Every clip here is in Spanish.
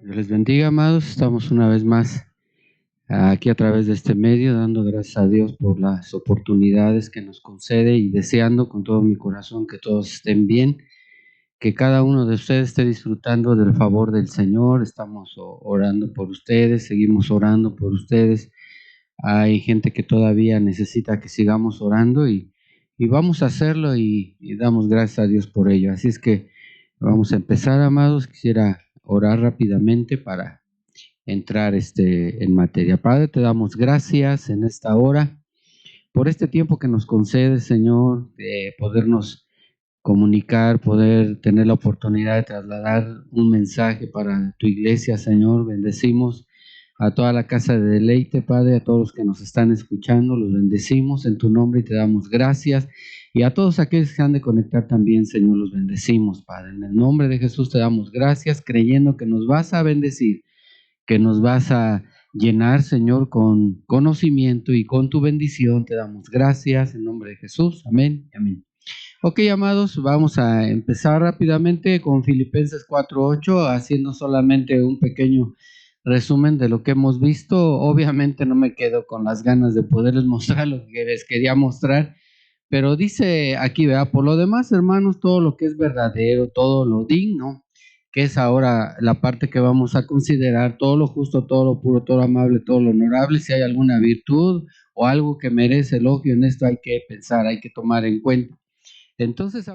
Dios les bendiga, amados. Estamos una vez más aquí a través de este medio, dando gracias a Dios por las oportunidades que nos concede y deseando con todo mi corazón que todos estén bien, que cada uno de ustedes esté disfrutando del favor del Señor. Estamos orando por ustedes, seguimos orando por ustedes. Hay gente que todavía necesita que sigamos orando y vamos a hacerlo y damos gracias a Dios por ello. Así es que vamos a empezar, amados. Quisiera orar rápidamente para entrar en materia. Padre, te damos gracias en esta hora por este tiempo que nos concedes, Señor, de podernos comunicar, poder tener la oportunidad de trasladar un mensaje para tu iglesia, Señor. Bendecimos a toda la casa de Deleite, Padre, a todos los que nos están escuchando, los bendecimos en tu nombre y te damos gracias. Y a todos aquellos que se han de conectar también, Señor, los bendecimos, Padre. En el nombre de Jesús te damos gracias, creyendo que nos vas a bendecir, que nos vas a llenar, Señor, con conocimiento y con tu bendición. Te damos gracias en nombre de Jesús. Amén. Amén. Ok, amados, vamos a empezar rápidamente con Filipenses 4:8, haciendo solamente un pequeño resumen de lo que hemos visto. Obviamente no me quedo con las ganas de poderles mostrar lo que les quería mostrar, pero dice aquí, ¿verdad? Por lo demás, hermanos, todo lo que es verdadero, todo lo digno, que es ahora la parte que vamos a considerar, todo lo justo, todo lo puro, todo lo amable, todo lo honorable, si hay alguna virtud o algo que merece elogio, en esto hay que pensar, hay que tomar en cuenta. Entonces,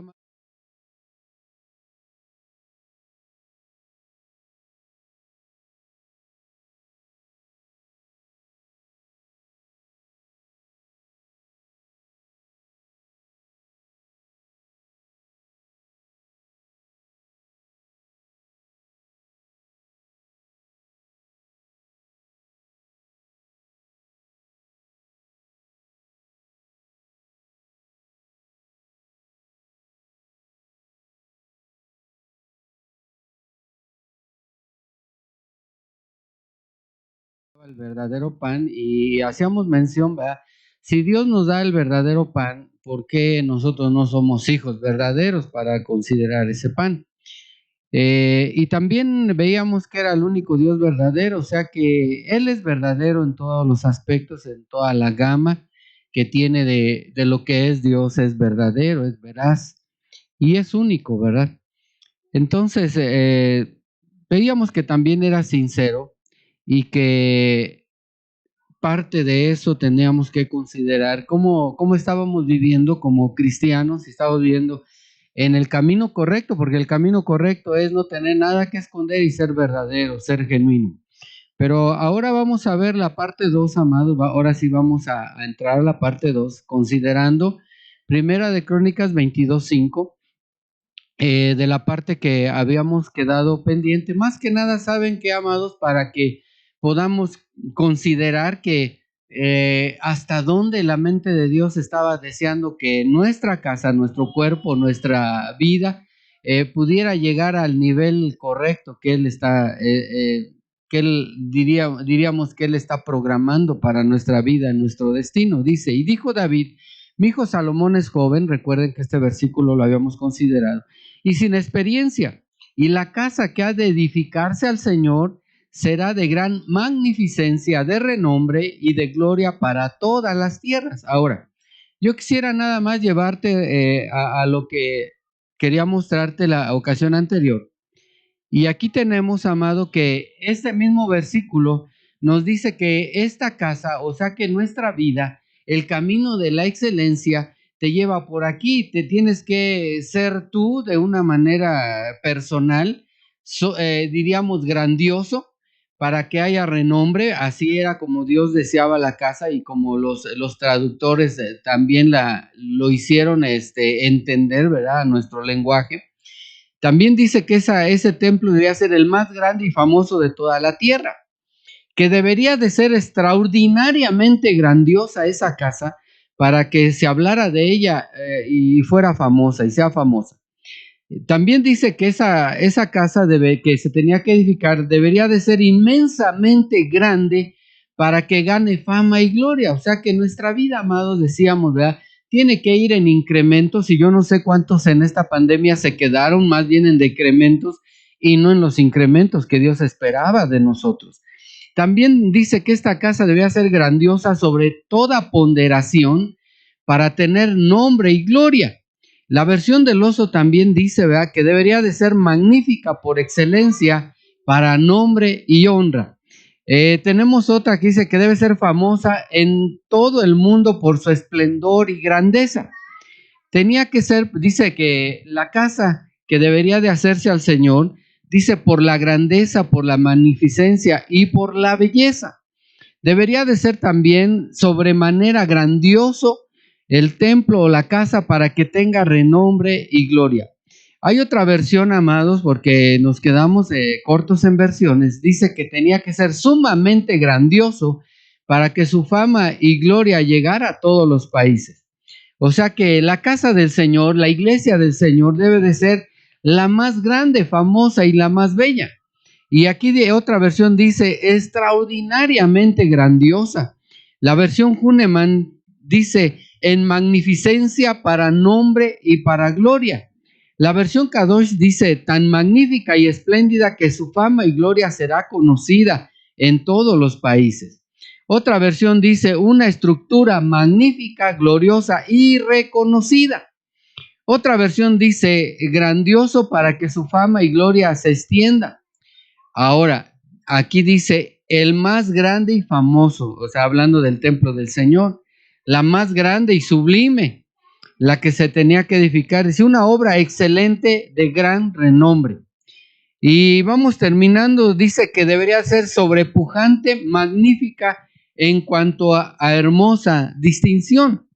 el verdadero pan, y hacíamos mención, ¿verdad? Si Dios nos da el verdadero pan, ¿por qué nosotros no somos hijos verdaderos para considerar ese pan? Y también veíamos que era el único Dios verdadero, o sea que Él es verdadero en todos los aspectos, en toda la gama que tiene de lo que es Dios, es verdadero, es veraz y es único, ¿verdad? Entonces, veíamos que también era sincero y que parte de eso teníamos que considerar cómo estábamos viviendo como cristianos, si estábamos viviendo en el camino correcto, porque el camino correcto es no tener nada que esconder y ser verdadero, ser genuino. Pero ahora vamos a ver la parte 2, amados. Ahora sí vamos a entrar a la parte 2, considerando Primera de Crónicas 22:5, de la parte que habíamos quedado pendiente. Más que nada, saben que, amados, para que podamos considerar que hasta dónde la mente de Dios estaba deseando que nuestra casa, nuestro cuerpo, nuestra vida pudiera llegar al nivel correcto que Él está, que Él diríamos que Él está programando para nuestra vida, nuestro destino. Dice, y dijo David, mi hijo Salomón es joven, recuerden que este versículo lo habíamos considerado, y sin experiencia, y la casa que ha de edificarse al Señor será de gran magnificencia, de renombre y de gloria para todas las tierras. Ahora, yo quisiera nada más llevarte a lo que quería mostrarte la ocasión anterior. Y aquí tenemos, amado, que este mismo versículo nos dice que esta casa, o sea que nuestra vida, el camino de la excelencia, te lleva por aquí. Te tienes que ser tú de una manera personal, diríamos grandioso, para que haya renombre. Así era como Dios deseaba la casa y como los traductores también lo hicieron entender, ¿verdad? A nuestro lenguaje. También dice que ese templo debería ser el más grande y famoso de toda la tierra, que debería de ser extraordinariamente grandiosa esa casa para que se hablara de ella y fuera famosa y sea famosa. También dice que esa casa que se tenía que edificar debería de ser inmensamente grande para que gane fama y gloria. O sea que nuestra vida, amados, decíamos, ¿verdad? Tiene que ir en incrementos, y yo no sé cuántos en esta pandemia se quedaron más bien en decrementos y no en los incrementos que Dios esperaba de nosotros. También dice que esta casa debía ser grandiosa sobre toda ponderación para tener nombre y gloria. La versión del oso también dice, ¿verdad?, que debería de ser magnífica por excelencia para nombre y honra. Tenemos otra que dice que debe ser famosa en todo el mundo por su esplendor y grandeza. Tenía que ser, dice que la casa que debería de hacerse al Señor, dice por la grandeza, por la magnificencia y por la belleza. Debería de ser también sobremanera grandioso el templo o la casa para que tenga renombre y gloria. Hay otra versión, amados, porque nos quedamos cortos en versiones. Dice que tenía que ser sumamente grandioso para que su fama y gloria llegara a todos los países. O sea que la casa del Señor, la iglesia del Señor, debe de ser la más grande, famosa y la más bella. Y aquí de otra versión dice extraordinariamente grandiosa. La versión Huneman dice en magnificencia para nombre y para gloria. La versión Kadosh dice tan magnífica y espléndida que su fama y gloria será conocida en todos los países. Otra versión dice una estructura magnífica, gloriosa y reconocida. Otra versión dice grandioso para que su fama y gloria se extienda. Ahora, aquí dice el más grande y famoso, o sea, hablando del templo del Señor, la más grande y sublime, la que se tenía que edificar, dice una obra excelente de gran renombre. Y vamos terminando, dice que debería ser sobrepujante, magnífica en cuanto a hermosa distinción.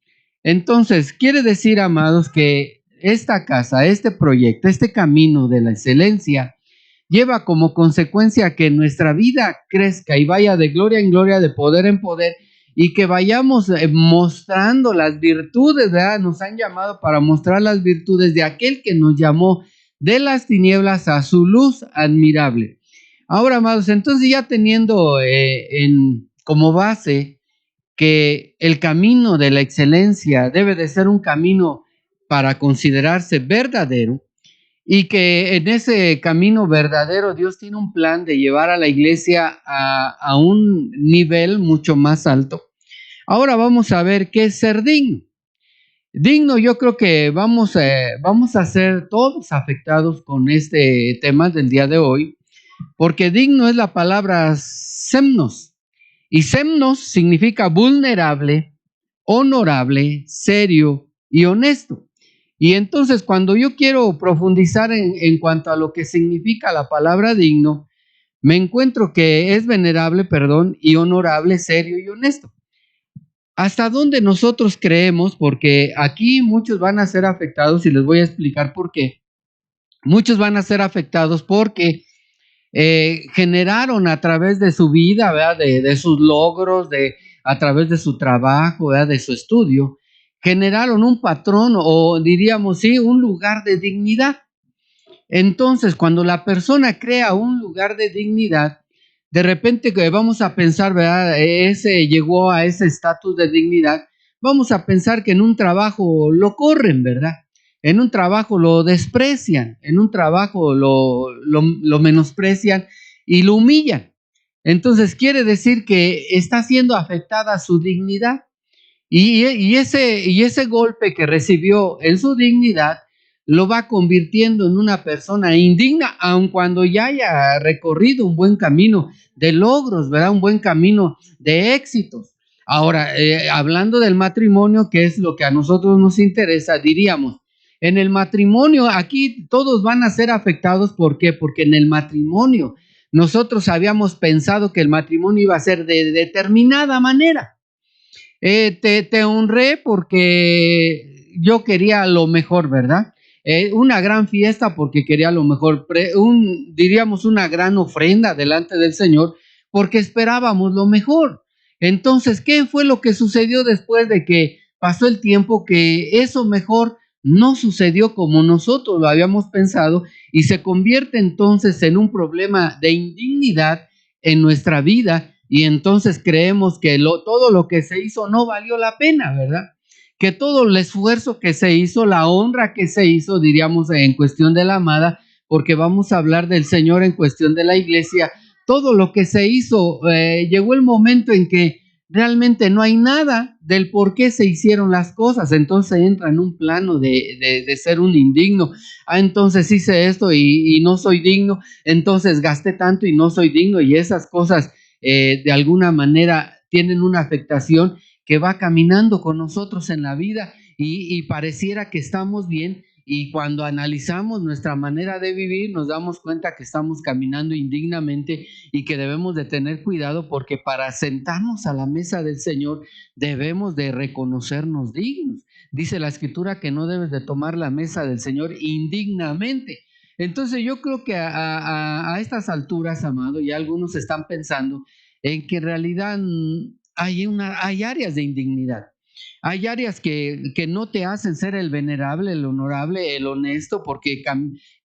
Entonces, quiere decir, amados, que esta casa, este proyecto, este camino de la excelencia, lleva como consecuencia que nuestra vida crezca y vaya de gloria en gloria, de poder en poder, y que vayamos mostrando las virtudes, ¿verdad? Nos han llamado para mostrar las virtudes de aquel que nos llamó de las tinieblas a su luz admirable. Ahora, amados, entonces ya teniendo como base que el camino de la excelencia debe de ser un camino para considerarse verdadero, y que en ese camino verdadero Dios tiene un plan de llevar a la iglesia a un nivel mucho más alto. Ahora vamos a ver qué es ser digno. Digno, yo creo que vamos a ser todos afectados con este tema del día de hoy, porque digno es la palabra semnos, y semnos significa vulnerable, honorable, serio y honesto. Y entonces cuando yo quiero profundizar en cuanto a lo que significa la palabra digno, me encuentro que es venerable, y honorable, serio y honesto. ¿Hasta dónde nosotros creemos? Porque aquí muchos van a ser afectados y les voy a explicar por qué. Muchos van a ser afectados porque generaron a través de su vida, ¿verdad? De sus logros, a través de su trabajo, ¿verdad? De su estudio, generaron un patrón o diríamos, sí, un lugar de dignidad. Entonces, cuando la persona crea un lugar de dignidad, de repente vamos a pensar, ¿verdad? Ese llegó a ese estatus de dignidad, vamos a pensar que en un trabajo lo corren, ¿verdad? En un trabajo lo desprecian, en un trabajo lo menosprecian y lo humillan. Entonces quiere decir que está siendo afectada su dignidad y ese golpe que recibió en su dignidad lo va convirtiendo en una persona indigna, aun cuando ya haya recorrido un buen camino de logros, ¿verdad? Un buen camino de éxitos. Ahora, hablando del matrimonio, que es lo que a nosotros nos interesa, diríamos, en el matrimonio aquí todos van a ser afectados. ¿Por qué? Porque en el matrimonio nosotros habíamos pensado que el matrimonio iba a ser de determinada manera. Te honré porque yo quería lo mejor, ¿verdad? Una gran fiesta porque quería lo mejor, diríamos una gran ofrenda delante del Señor porque esperábamos lo mejor. Entonces, ¿qué fue lo que sucedió después de que pasó el tiempo? Que eso mejor no sucedió como nosotros lo habíamos pensado y se convierte entonces en un problema de indignidad en nuestra vida. Y entonces creemos que todo lo que se hizo no valió la pena, ¿verdad? Que todo el esfuerzo que se hizo, la honra que se hizo, diríamos en cuestión de la amada, porque vamos a hablar del Señor en cuestión de la iglesia. Todo lo que se hizo, llegó el momento en que realmente no hay nada del por qué se hicieron las cosas. Entonces entra en un plano de ser un indigno. Entonces hice esto y no soy digno. Entonces gasté tanto y no soy digno. Y esas cosas de alguna manera tienen una afectación que va caminando con nosotros en la vida y pareciera que estamos bien. Y cuando analizamos nuestra manera de vivir, nos damos cuenta que estamos caminando indignamente y que debemos de tener cuidado, porque para sentarnos a la mesa del Señor debemos de reconocernos dignos. Dice la Escritura que no debes de tomar la mesa del Señor indignamente. Entonces yo creo que a estas alturas, amado, ya algunos están pensando en que en realidad hay áreas de indignidad. Hay áreas que no te hacen ser el venerable, el honorable, el honesto, porque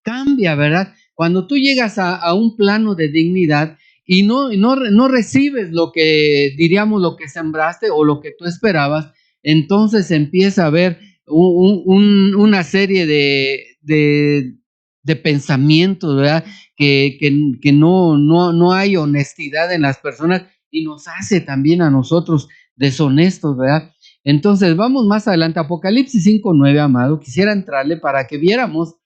cambia, ¿verdad? Cuando tú llegas a un plano de dignidad y no recibes lo que, diríamos, lo que sembraste o lo que tú esperabas, entonces empieza a haber una serie de pensamientos, ¿verdad? Que no hay honestidad en las personas y nos hace también a nosotros deshonestos, ¿verdad? Entonces, vamos más adelante, Apocalipsis 5:9, amado, quisiera entrarle para que viéramos,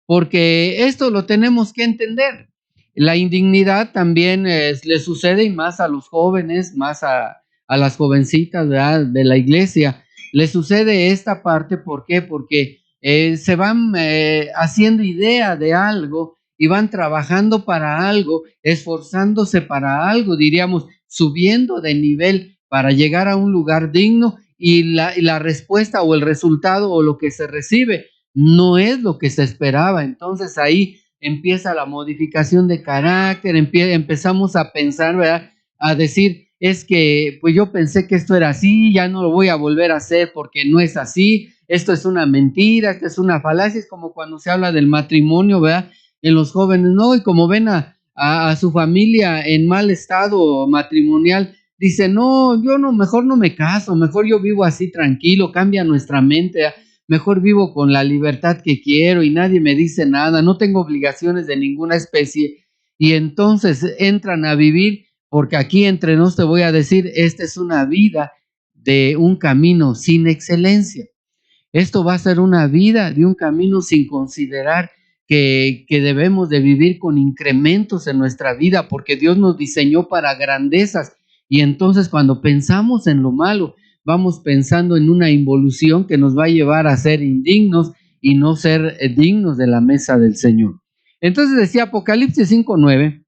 porque esto lo tenemos que entender. La indignidad también le sucede, y más a los jóvenes, más a las jovencitas, ¿verdad?, de la iglesia. Le sucede esta parte, ¿por qué? Porque se van haciendo idea de algo y van trabajando para algo, esforzándose para algo, diríamos, subiendo de nivel para llegar a un lugar digno, y la respuesta o el resultado o lo que se recibe no es lo que se esperaba. Entonces ahí empieza la modificación de carácter, empezamos a pensar, ¿verdad?, a decir, es que pues yo pensé que esto era así, ya no lo voy a volver a hacer porque no es así, esto es una mentira, esto es una falacia. Es como cuando se habla del matrimonio, ¿verdad?, en los jóvenes, ¿no? Y como ven a su familia en mal estado matrimonial, dice, no, yo no, mejor no me caso, mejor yo vivo así tranquilo, cambia nuestra mente, mejor vivo con la libertad que quiero y nadie me dice nada, no tengo obligaciones de ninguna especie. Y entonces entran a vivir, porque aquí entre nos te voy a decir, esta es una vida de un camino sin excelencia. Esto va a ser una vida de un camino sin considerar que debemos de vivir con incrementos en nuestra vida, porque Dios nos diseñó para grandezas. Y entonces cuando pensamos en lo malo, vamos pensando en una involución que nos va a llevar a ser indignos y no ser dignos de la mesa del Señor. Entonces decía Apocalipsis 5:9,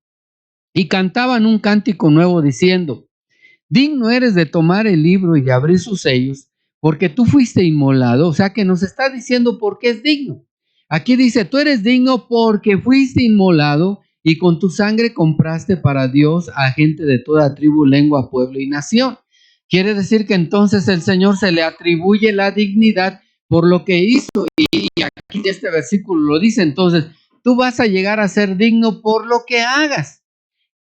y cantaban un cántico nuevo diciendo, digno eres de tomar el libro y de abrir sus sellos, porque tú fuiste inmolado. O sea que nos está diciendo por qué es digno. Aquí dice, tú eres digno porque fuiste inmolado y con tu sangre compraste para Dios a gente de toda tribu, lengua, pueblo y nación. Quiere decir que entonces el Señor se le atribuye la dignidad por lo que hizo. Y aquí este versículo lo dice. Entonces, tú vas a llegar a ser digno por lo que hagas.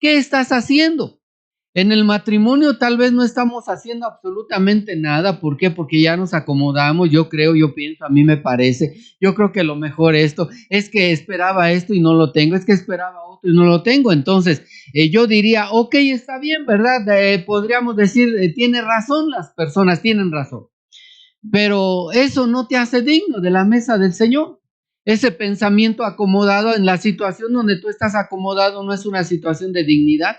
¿Qué estás haciendo? En el matrimonio tal vez no estamos haciendo absolutamente nada. ¿Por qué? Porque ya nos acomodamos. Yo creo, yo pienso, a mí me parece, yo creo que lo mejor esto es que esperaba esto y no lo tengo, es que esperaba otro y no lo tengo. Entonces yo diría, ok, está bien, ¿verdad? Podríamos decir, tiene razón, las personas tienen razón, pero eso no te hace digno de la mesa del Señor. Ese pensamiento acomodado en la situación donde tú estás acomodado no es una situación de dignidad,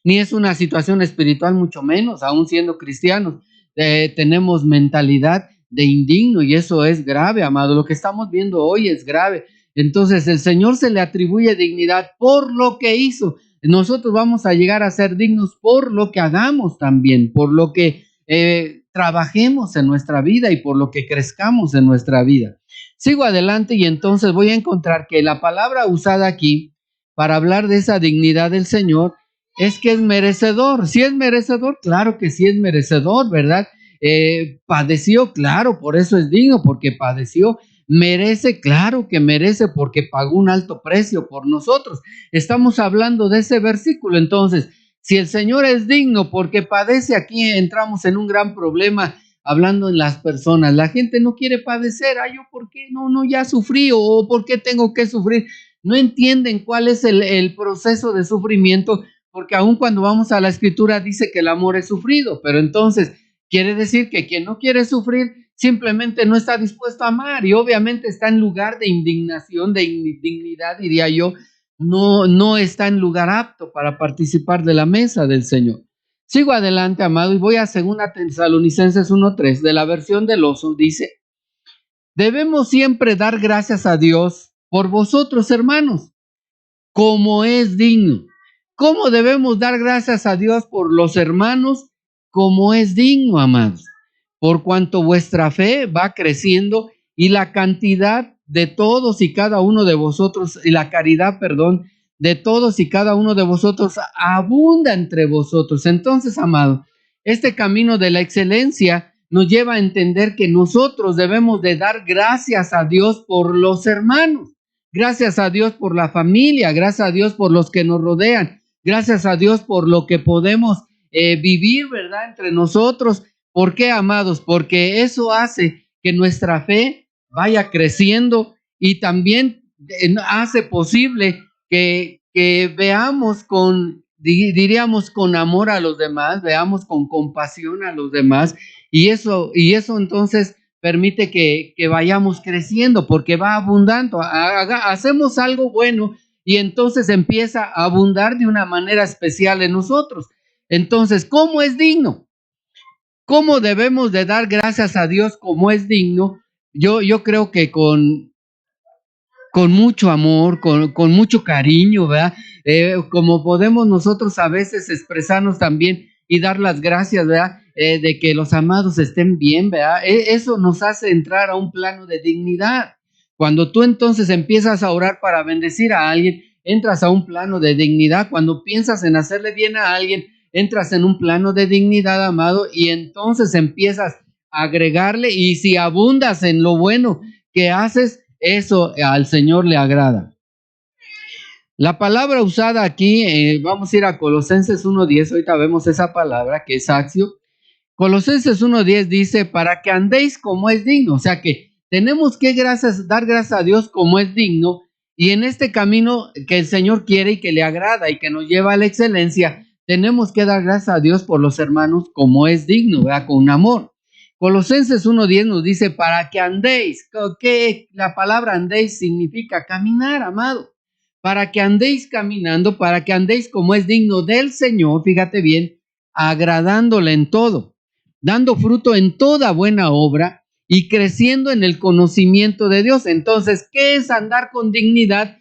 ni es una situación espiritual, mucho menos, aún siendo cristianos. Tenemos mentalidad de indigno y eso es grave, amado. Lo que estamos viendo hoy es grave. Entonces el Señor se le atribuye dignidad por lo que hizo. Nosotros vamos a llegar a ser dignos por lo que hagamos también, por lo que trabajemos en nuestra vida y por lo que crezcamos en nuestra vida. Sigo adelante y entonces voy a encontrar que la palabra usada aquí para hablar de esa dignidad del Señor es que es merecedor. ¿Sí es merecedor? Claro que sí es merecedor, ¿verdad? Padeció, claro, por eso es digno, porque padeció. Merece, claro que merece, porque pagó un alto precio por nosotros. Estamos hablando de ese versículo. Entonces, si el Señor es digno porque padece, aquí entramos en un gran problema hablando en las personas. La gente no quiere padecer. ¿Yo por qué? No, ya sufrí, o ¿por qué tengo que sufrir? no entienden cuál es el proceso de sufrimiento, porque aun cuando vamos a la Escritura dice que el amor es sufrido, pero entonces quiere decir que quien no quiere sufrir simplemente no está dispuesto a amar y obviamente está en lugar de indignación, de indignidad, diría yo, no está en lugar apto para participar de la mesa del Señor. Sigo adelante, amado, y voy a 2 Tesalonicenses 1:3, de la versión del Oso, dice: debemos siempre dar gracias a Dios por vosotros, hermanos, como es digno. ¿Cómo debemos dar gracias a Dios por los hermanos? Como es digno, amados. Por cuanto vuestra fe va creciendo y la cantidad de todos y cada uno de vosotros, y la caridad, perdón, de todos y cada uno de vosotros abunda entre vosotros. Entonces, amado, este camino de la excelencia nos lleva a entender que nosotros debemos de dar gracias a Dios por los hermanos. Gracias a Dios por la familia, gracias a Dios por los que nos rodean, gracias a Dios por lo que podemos vivir, ¿verdad? Entre nosotros. ¿Por qué, amados? Porque eso hace que nuestra fe vaya creciendo y también hace posible que veamos diríamos con amor a los demás, veamos con compasión a los demás, y eso entonces permite que vayamos creciendo porque va abundando. Hacemos algo bueno y entonces empieza a abundar de una manera especial en nosotros. Entonces, ¿cómo es digno? ¿Cómo debemos de dar gracias a Dios como es digno? Yo creo que con mucho amor, con mucho cariño, ¿verdad? Como podemos nosotros a veces expresarnos también y dar las gracias, ¿verdad? De que los amados estén bien, ¿verdad? Eso nos hace entrar a un plano de dignidad. Cuando tú entonces empiezas a orar para bendecir a alguien, entras a un plano de dignidad. Cuando piensas en hacerle bien a alguien, entras en un plano de dignidad, amado, y entonces empiezas a agregarle, y si abundas en lo bueno que haces, eso al Señor le agrada. La palabra usada aquí, vamos a ir a Colosenses 1:10, ahorita vemos esa palabra que es accio. Colosenses 1:10 dice: para que andéis como es digno, o sea que tenemos que dar gracias a Dios como es digno, y en este camino que el Señor quiere y que le agrada y que nos lleva a la excelencia, tenemos que dar gracias a Dios por los hermanos como es digno, ¿verdad? Con amor. Colosenses 1:10 nos dice: para que andéis, que la palabra andéis significa caminar, amado. Para que andéis caminando, para que andéis como es digno del Señor, fíjate bien, agradándole en todo, dando fruto en toda buena obra y creciendo en el conocimiento de Dios. Entonces, ¿qué es andar con dignidad?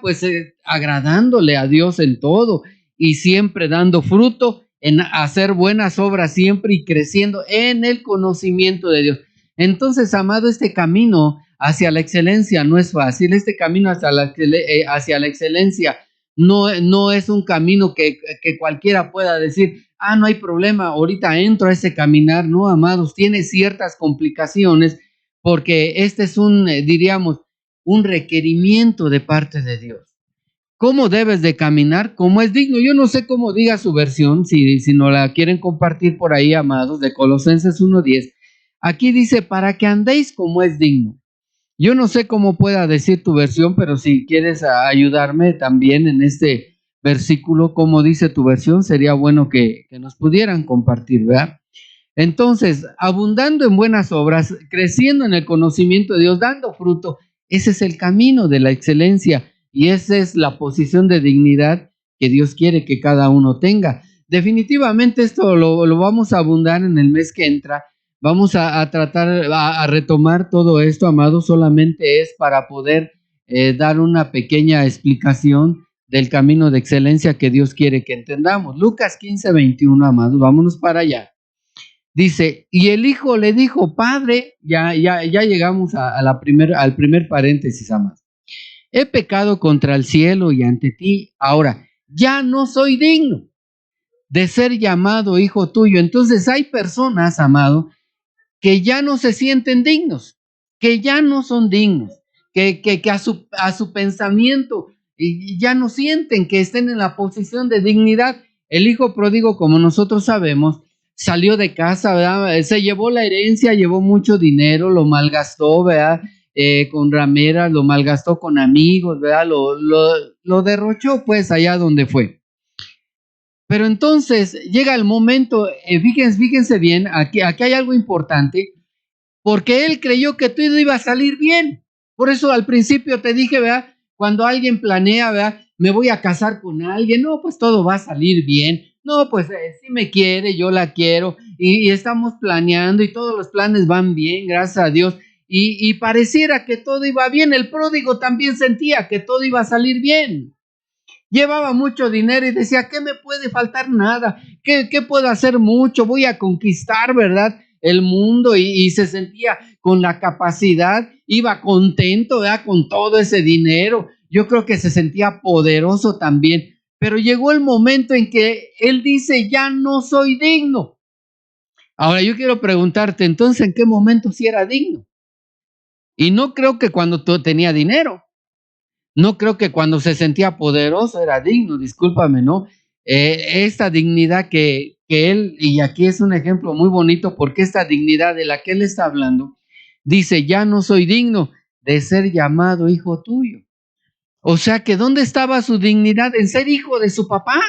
Pues agradándole a Dios en todo y siempre dando fruto en hacer buenas obras siempre y creciendo en el conocimiento de Dios. Entonces, amado, este camino hacia la excelencia no es fácil. Este camino hacia la excelencia no es un camino que cualquiera pueda decir: no hay problema, ahorita entro a ese caminar. No, amados, tiene ciertas complicaciones porque este es diríamos, un requerimiento de parte de Dios. ¿Cómo debes de caminar? Como es digno. Yo no sé cómo diga su versión, si no la quieren compartir por ahí, amados, de Colosenses 1:10. Aquí dice: para que andéis como es digno. Yo no sé cómo pueda decir tu versión, pero si quieres ayudarme también en este versículo, como dice tu versión, sería bueno que nos pudieran compartir, ¿verdad? Entonces, abundando en buenas obras, creciendo en el conocimiento de Dios, dando fruto, ese es el camino de la excelencia y esa es la posición de dignidad que Dios quiere que cada uno tenga. Definitivamente esto lo vamos a abundar en el mes que entra. Vamos a tratar a retomar todo esto, amados, solamente es para poder dar una pequeña explicación del camino de excelencia que Dios quiere que entendamos. Lucas 15:21, amados, vámonos para allá. Dice: y el hijo le dijo: Padre, ya llegamos al primer paréntesis, amados. He pecado contra el cielo y ante ti, ahora ya no soy digno de ser llamado hijo tuyo. Entonces hay personas, amado, que ya no se sienten dignos, que ya no son dignos, que a su pensamiento ya no sienten que estén en la posición de dignidad. El hijo pródigo, como nosotros sabemos, salió de casa, ¿verdad? Se llevó la herencia, llevó mucho dinero, lo malgastó, ¿verdad? con rameras, lo malgastó con amigos, ¿verdad? Lo derrochó pues allá donde fue. Pero entonces llega el momento, fíjense bien, aquí hay algo importante, porque él creyó que todo iba a salir bien. Por eso al principio te dije, ¿verdad? Cuando alguien planea, ¿verdad? Me voy a casar con alguien, no, pues todo va a salir bien. No, pues si me quiere, yo la quiero, y estamos planeando y todos los planes van bien, gracias a Dios. Y pareciera que todo iba bien. El pródigo también sentía que todo iba a salir bien. Llevaba mucho dinero y decía, ¿qué me puede faltar? Nada. ¿Qué puedo hacer? Mucho. Voy a conquistar, ¿verdad? El mundo y se sentía con la capacidad, iba contento, ¿verdad? Con todo ese dinero. Yo creo que se sentía poderoso también. Pero llegó el momento en que él dice, ya no soy digno. Ahora yo quiero preguntarte, entonces, ¿en qué momento sí era digno? Y no creo que cuando tú tenía dinero. No creo que cuando se sentía poderoso era digno, discúlpame, ¿no? Esta dignidad que él, y aquí es un ejemplo muy bonito, porque esta dignidad de la que él está hablando, dice, ya no soy digno de ser llamado hijo tuyo. O sea que ¿dónde estaba su dignidad? En ser hijo de su papá,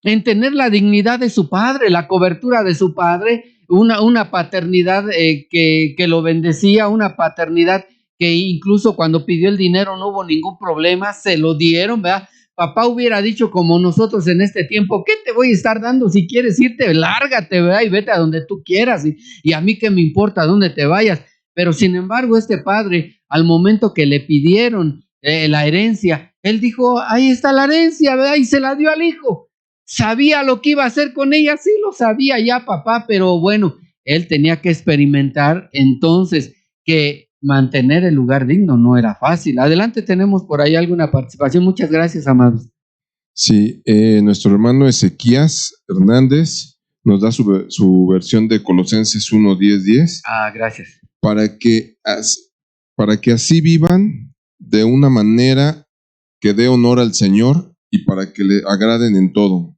en tener la dignidad de su padre, la cobertura de su padre, una paternidad que lo bendecía, una paternidad que incluso cuando pidió el dinero no hubo ningún problema, se lo dieron, ¿verdad? Papá hubiera dicho como nosotros en este tiempo, ¿qué te voy a estar dando? Si quieres irte, lárgate, ¿verdad? Y vete a donde tú quieras, y a mí qué me importa dónde te vayas. Pero sin embargo, este padre, al momento que le pidieron la herencia, él dijo, ahí está la herencia, ¿verdad? Y se la dio al hijo. ¿Sabía lo que iba a hacer con ella? Sí, lo sabía ya, papá, pero bueno, él tenía que experimentar entonces que mantener el lugar digno no era fácil. Adelante, tenemos por ahí alguna participación. Muchas gracias, amados. Sí, nuestro hermano Ezequías Hernández nos da su versión de Colosenses 1:10. Gracias. Para que así vivan de una manera que dé honor al Señor y para que le agraden en todo,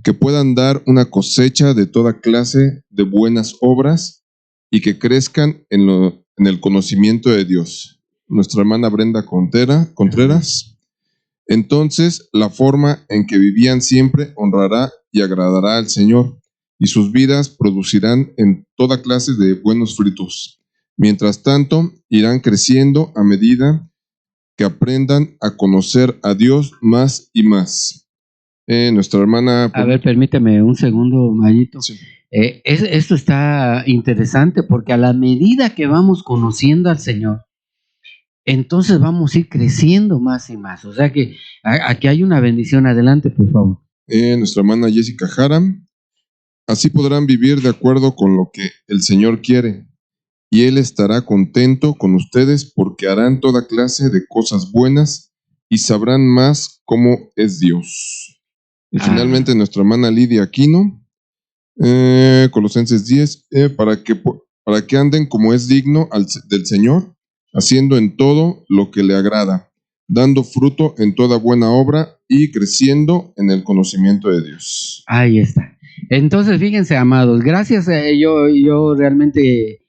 que puedan dar una cosecha de toda clase de buenas obras y que crezcan en el conocimiento de Dios. Nuestra hermana Brenda Contreras. Entonces, la forma en que vivían siempre honrará y agradará al Señor, y sus vidas producirán en toda clase de buenos frutos. Mientras tanto, irán creciendo a medida que aprendan a conocer a Dios más y más. Nuestra hermana... A ver, permíteme un segundo, Mayito. Sí. Esto está interesante porque a la medida que vamos conociendo al Señor, entonces vamos a ir creciendo más y más. O sea que aquí hay una bendición. Adelante, por favor. Nuestra hermana Jessica Jara. Así podrán vivir de acuerdo con lo que el Señor quiere, y Él estará contento con ustedes porque harán toda clase de cosas buenas y sabrán más cómo es Dios. Y finalmente nuestra hermana Lidia Aquino, Colosenses 10, para que anden como es digno del Señor, haciendo en todo lo que le agrada, dando fruto en toda buena obra y creciendo en el conocimiento de Dios. Ahí está. Entonces, fíjense, amados, gracias. Yo realmente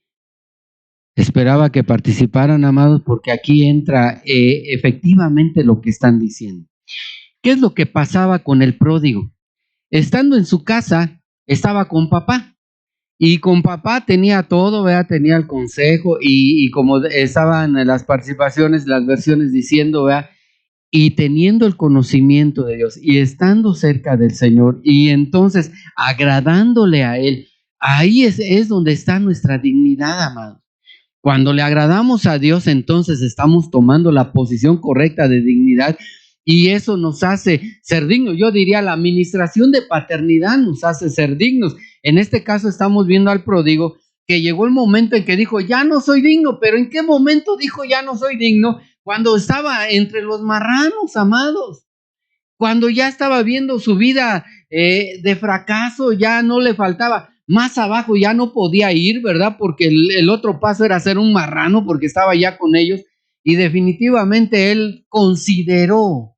esperaba que participaran, amados, porque aquí entra efectivamente lo que están diciendo. ¿Qué es lo que pasaba con el pródigo? Estando en su casa, estaba con papá. Y con papá tenía todo, ¿verdad? Tenía el consejo y como estaban en las participaciones, las versiones diciendo, ¿verdad? Y teniendo el conocimiento de Dios y estando cerca del Señor y entonces agradándole a Él, ahí es donde está nuestra dignidad, amado. Cuando le agradamos a Dios, entonces estamos tomando la posición correcta de dignidad y eso nos hace ser dignos. Yo diría la administración de paternidad nos hace ser dignos. En este caso estamos viendo al pródigo que llegó el momento en que dijo, ya no soy digno, pero ¿en qué momento dijo ya no soy digno? Cuando estaba entre los marranos, amados. Cuando ya estaba viendo su vida de fracaso, ya no le faltaba. Más abajo ya no podía ir, ¿verdad? Porque el otro paso era ser un marrano, porque estaba ya con ellos. Y definitivamente él consideró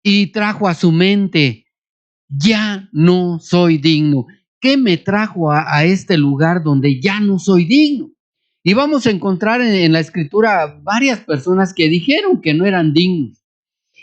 y trajo a su mente, ya no soy digno. ¿Qué me trajo a este lugar donde ya no soy digno? Y vamos a encontrar en la escritura varias personas que dijeron que no eran dignos.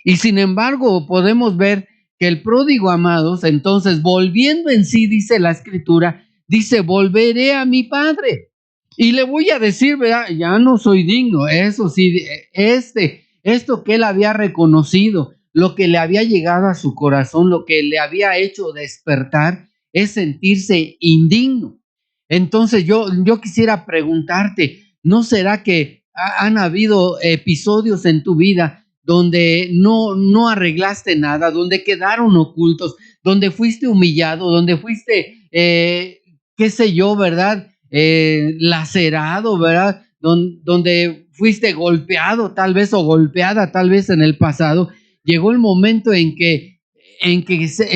Y sin embargo, podemos ver que el pródigo, amados, entonces volviendo en sí, dice la escritura, dice, volveré a mi padre. Y le voy a decir, ¿verdad? Ya no soy digno. Eso sí, esto que él había reconocido, lo que le había llegado a su corazón, lo que le había hecho despertar, es sentirse indigno. Entonces yo quisiera preguntarte, ¿no será que han habido episodios en tu vida donde no arreglaste nada, donde quedaron ocultos, donde fuiste humillado, donde fuiste, qué sé yo, ¿verdad? Lacerado, ¿verdad? Donde fuiste golpeado tal vez o golpeada tal vez en el pasado? Llegó el momento en que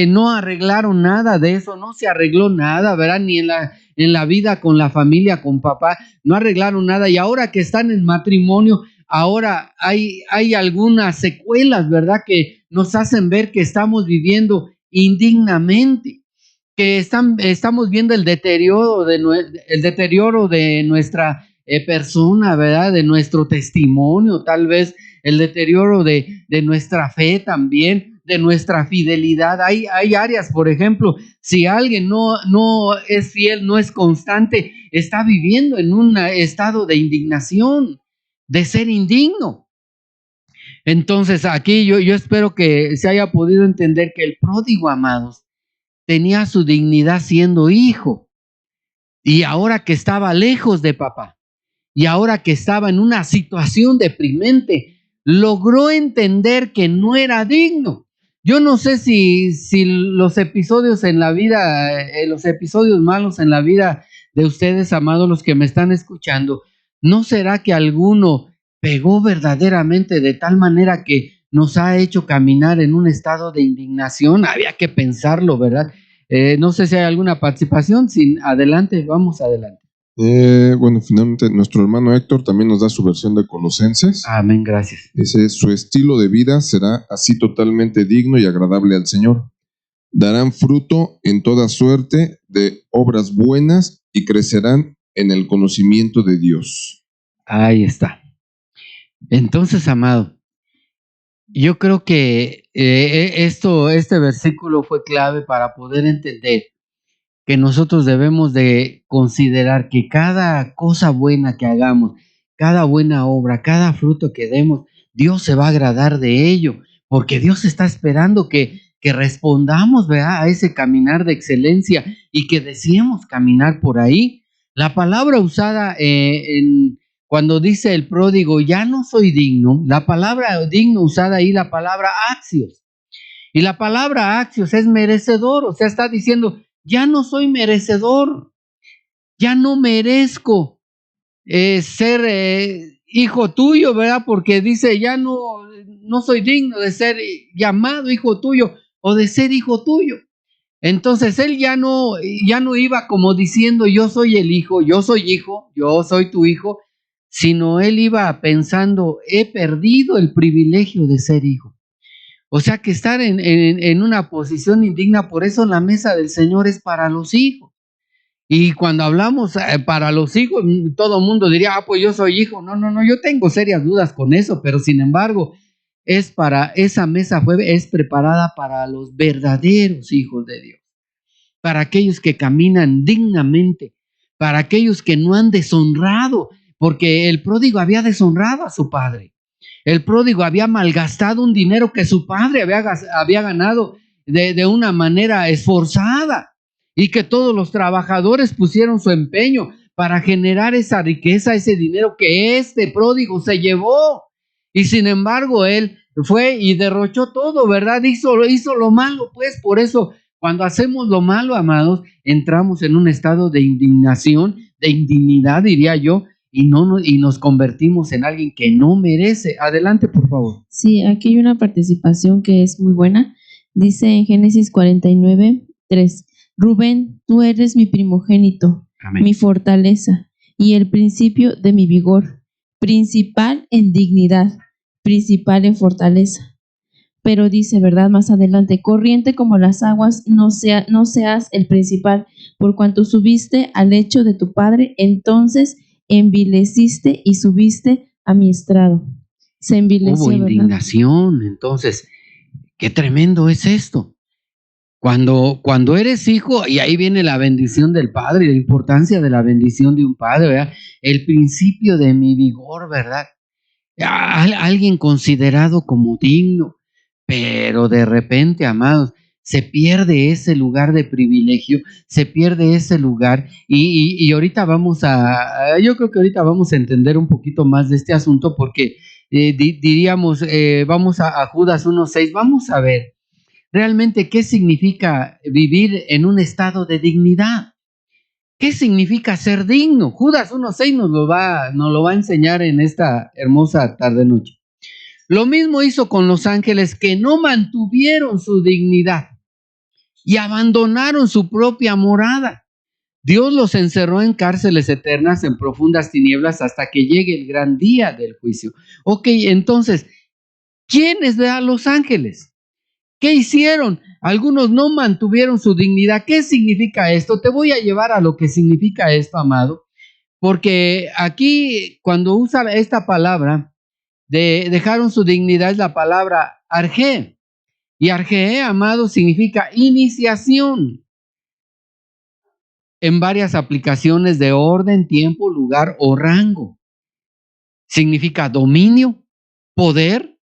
no arreglaron nada de eso, no se arregló nada, ¿verdad? Ni en la vida con la familia, con papá, no arreglaron nada. Y ahora que están en matrimonio, ahora hay algunas secuelas, ¿verdad? Que nos hacen ver que estamos viviendo indignamente, que estamos viendo el deterioro de nuestra persona, ¿verdad? De nuestro testimonio, tal vez el deterioro de nuestra fe también, de nuestra fidelidad. Hay áreas, por ejemplo, si alguien no es fiel, no es constante, está viviendo en un estado de indignación, de ser indigno. Entonces aquí yo espero que se haya podido entender que el pródigo, amados, tenía su dignidad siendo hijo, y ahora que estaba lejos de papá, y ahora que estaba en una situación deprimente, logró entender que no era digno. Yo no sé si los episodios en la vida, los episodios malos en la vida de ustedes, amados, los que me están escuchando, ¿no será que alguno pegó verdaderamente de tal manera que nos ha hecho caminar en un estado de indignación? Había que pensarlo, ¿verdad? No sé si hay alguna participación. Adelante, vamos adelante. Bueno, finalmente nuestro hermano Héctor también nos da su versión de Colosenses. Amén, gracias. Dice, su estilo de vida será así totalmente digno y agradable al Señor. Darán fruto en toda suerte de obras buenas y crecerán en el conocimiento de Dios. Ahí está. Entonces, amado, yo creo que este versículo fue clave para poder entender que nosotros debemos de considerar que cada cosa buena que hagamos, cada buena obra, cada fruto que demos, Dios se va a agradar de ello, porque Dios está esperando que respondamos, ¿verdad?, a ese caminar de excelencia y que deseemos caminar por ahí. La palabra usada cuando dice el pródigo, ya no soy digno, la palabra digno usada ahí, la palabra axios. Y la palabra axios es merecedor, o sea, está diciendo, ya no soy merecedor, ya no merezco ser hijo tuyo, ¿verdad? Porque dice, ya no soy digno de ser llamado hijo tuyo o de ser hijo tuyo. Entonces él ya no iba como diciendo, yo soy el hijo, yo soy hijo, yo soy tu hijo, sino él iba pensando, he perdido el privilegio de ser hijo. O sea que estar en una posición indigna, por eso la mesa del Señor es para los hijos. Y cuando hablamos para los hijos, todo el mundo diría, pues yo soy hijo. No, yo tengo serias dudas con eso, pero sin embargo, esa mesa es preparada para los verdaderos hijos de Dios, para aquellos que caminan dignamente, para aquellos que no han deshonrado, porque el pródigo había deshonrado a su padre. El pródigo había malgastado un dinero que su padre había ganado de una manera esforzada, y que todos los trabajadores pusieron su empeño para generar esa riqueza, ese dinero que este pródigo se llevó. Y sin embargo, él fue y derrochó todo, ¿verdad? Hizo lo malo, pues. Por eso, cuando hacemos lo malo, amados, entramos en un estado de indignación, de indignidad, diría yo, y nos convertimos en alguien que no merece. Adelante, por favor. Sí, aquí hay una participación que es muy buena. Dice en Génesis 49:3, Rubén, tú eres mi primogénito, Amén. Mi fortaleza y el principio de mi vigor, principal en dignidad, principal en fortaleza. Pero dice, ¿verdad? Más adelante, corriente como las aguas, no seas el principal, por cuanto subiste al lecho de tu padre, entonces envileciste y subiste a mi estrado. Se envileció, Hubo ¿verdad? indignación. Entonces, qué tremendo es esto. Cuando eres hijo, y ahí viene la bendición del padre, la importancia de la bendición de un padre, ¿verdad? El principio de mi vigor, ¿verdad? Alguien considerado como digno, pero de repente, amados, se pierde ese lugar de privilegio, se pierde ese lugar, y ahorita yo creo que ahorita vamos a entender un poquito más de este asunto, porque diríamos, vamos a Judas 1:6, vamos a ver realmente qué significa vivir en un estado de dignidad. ¿Qué significa ser digno? Judas 1:6 nos lo va a enseñar en esta hermosa tarde-noche. Lo mismo hizo con los ángeles que no mantuvieron su dignidad y abandonaron su propia morada. Dios los encerró en cárceles eternas, en profundas tinieblas, hasta que llegue el gran día del juicio. Ok, entonces, ¿quiénes eran los ángeles? ¿Qué hicieron? Algunos no mantuvieron su dignidad. ¿Qué significa esto? Te voy a llevar a lo que significa esto, amado, porque aquí cuando usa esta palabra de dejaron su dignidad es la palabra arge, y arge, amado, significa iniciación en varias aplicaciones de orden, tiempo, lugar o rango. Significa dominio, poder,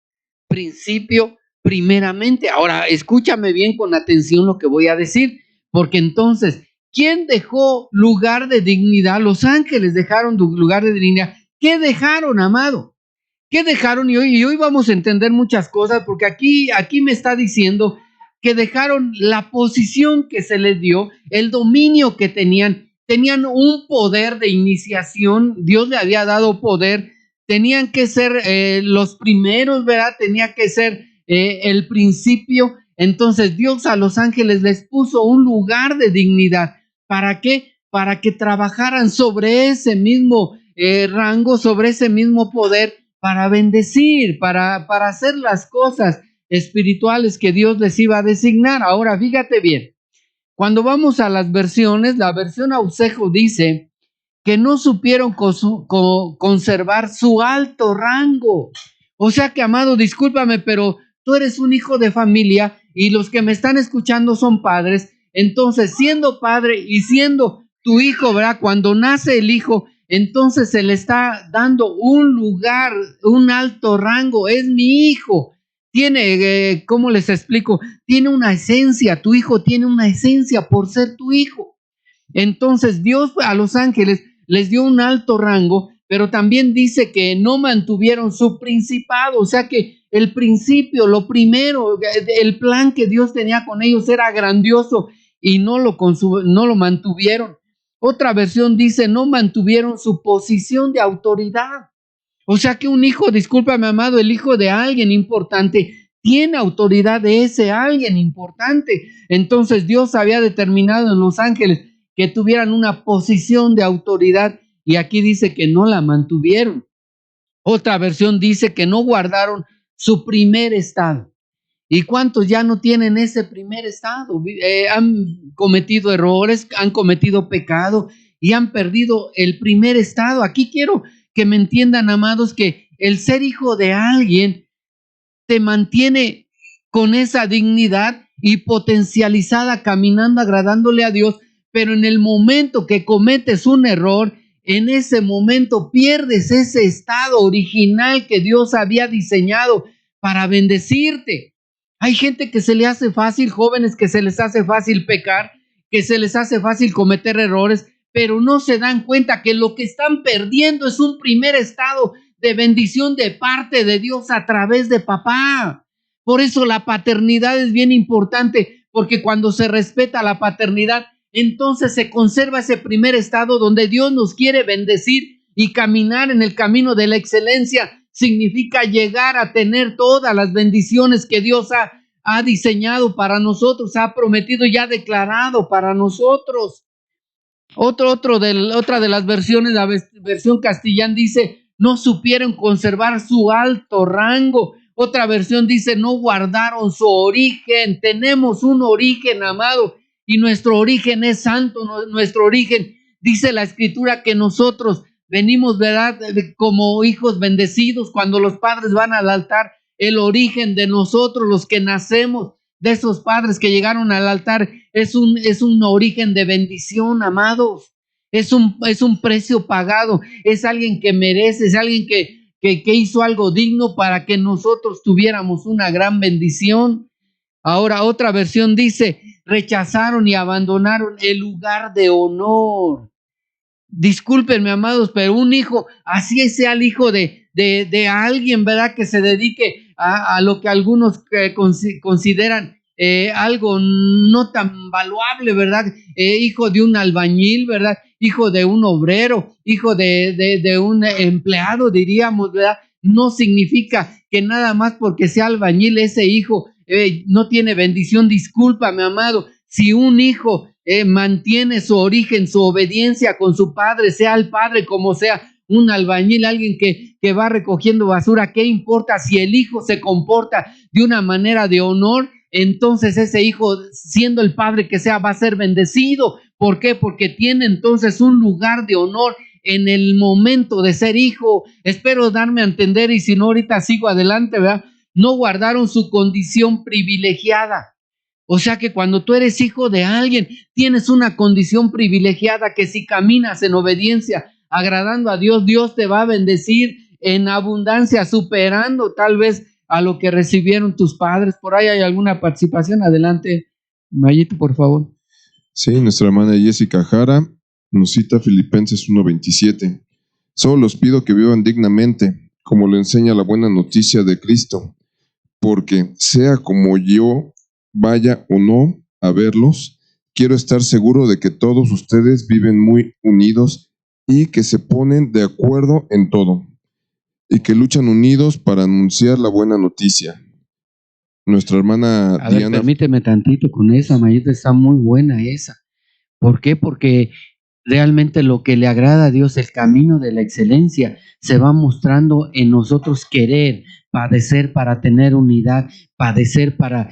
principio, primeramente. Ahora, escúchame bien con atención lo que voy a decir, porque entonces, ¿quién dejó lugar de dignidad? Los ángeles dejaron lugar de dignidad. ¿Qué dejaron, amado? ¿Qué dejaron? Y hoy vamos a entender muchas cosas, porque aquí me está diciendo que dejaron la posición que se les dio, el dominio que tenían un poder de iniciación, Dios le había dado poder, tenían que ser los primeros, ¿verdad? Tenía que ser el principio. Entonces Dios a los ángeles les puso un lugar de dignidad. ¿Para qué? Para que trabajaran sobre ese mismo rango, sobre ese mismo poder, para bendecir, para hacer las cosas espirituales que Dios les iba a designar. Ahora, fíjate bien, cuando vamos a las versiones, la versión Ausejo dice que no supieron conservar su alto rango. O sea que, amado, discúlpame, pero tú eres un hijo de familia y los que me están escuchando son padres. Entonces, siendo padre y siendo tu hijo, ¿verdad? Cuando nace el hijo, entonces se le está dando un lugar, un alto rango. Es mi hijo. Tiene, ¿cómo les explico? Tiene una esencia. Tu hijo tiene una esencia por ser tu hijo. Entonces Dios a los ángeles les dio un alto rango, pero también dice que no mantuvieron su principado. O sea que el principio, lo primero, el plan que Dios tenía con ellos era grandioso y no lo mantuvieron. Otra versión dice, no mantuvieron su posición de autoridad. O sea que un hijo, discúlpame, amado, el hijo de alguien importante tiene autoridad de ese alguien importante. Entonces Dios había determinado en los ángeles que tuvieran una posición de autoridad, y aquí dice que no la mantuvieron. Otra versión dice que no guardaron su primer estado. ¿Y cuántos ya no tienen ese primer estado? Han cometido errores, han cometido pecado y han perdido el primer estado. Aquí quiero que me entiendan, amados, que el ser hijo de alguien te mantiene con esa dignidad y potencializada, caminando, agradándole a Dios, pero en el momento que cometes un error, en ese momento pierdes ese estado original que Dios había diseñado para bendecirte. Hay gente que se le hace fácil, jóvenes que se les hace fácil pecar, que se les hace fácil cometer errores, pero no se dan cuenta que lo que están perdiendo es un primer estado de bendición de parte de Dios a través de papá. Por eso la paternidad es bien importante, porque cuando se respeta la paternidad, entonces se conserva ese primer estado donde Dios nos quiere bendecir, y caminar en el camino de la excelencia significa llegar a tener todas las bendiciones que Dios ha diseñado para nosotros, ha prometido y ha declarado para nosotros. Otra de las versiones, la versión castellana dice, no supieron conservar su alto rango. Otra versión dice, no guardaron su origen. Tenemos un origen, amado, y nuestro origen es santo. Nuestro origen, dice la escritura, que nosotros venimos, ¿verdad?, como hijos bendecidos. Cuando los padres van al altar, el origen de nosotros, los que nacemos de esos padres que llegaron al altar, es un origen de bendición, amados. Es un precio pagado, es alguien que merece, es alguien que hizo algo digno para que nosotros tuviéramos una gran bendición. Ahora otra versión dice, rechazaron y abandonaron el lugar de honor. Discúlpenme, amados, pero un hijo, así sea el hijo de alguien, ¿verdad?, que se dedique a lo que algunos consideran algo no tan valuable, ¿verdad? Hijo de un albañil, ¿verdad? Hijo de un obrero, hijo de un empleado, diríamos, ¿verdad? No significa que nada más porque sea albañil ese hijo no tiene bendición. Discúlpame, amado, si un hijo mantiene su origen, su obediencia con su padre, sea el padre como sea, un albañil, alguien que va recogiendo basura, ¿qué importa si el hijo se comporta de una manera de honor? Entonces ese hijo, siendo el padre que sea, va a ser bendecido. ¿Por qué? Porque tiene entonces un lugar de honor en el momento de ser hijo. Espero darme a entender, y si no, ahorita sigo adelante, ¿verdad? No guardaron su condición privilegiada. O sea que cuando tú eres hijo de alguien, tienes una condición privilegiada que si caminas en obediencia, agradando a Dios, Dios te va a bendecir en abundancia, superando tal vez a lo que recibieron tus padres. Por ahí hay alguna participación. Adelante, Mayito, por favor. Sí, nuestra hermana Jessica Jara nos cita Filipenses 1:27. Solo los pido que vivan dignamente, como lo enseña la buena noticia de Cristo, porque sea como yo vaya o no a verlos, quiero estar seguro de que todos ustedes viven muy unidos y que se ponen de acuerdo en todo, y que luchan unidos para anunciar la buena noticia. Nuestra hermana Diana... Permíteme tantito con esa, Mayito, está muy buena esa. ¿Por qué? Porque realmente lo que le agrada a Dios, el camino de la excelencia, se va mostrando en nosotros querer, padecer para tener unidad, padecer para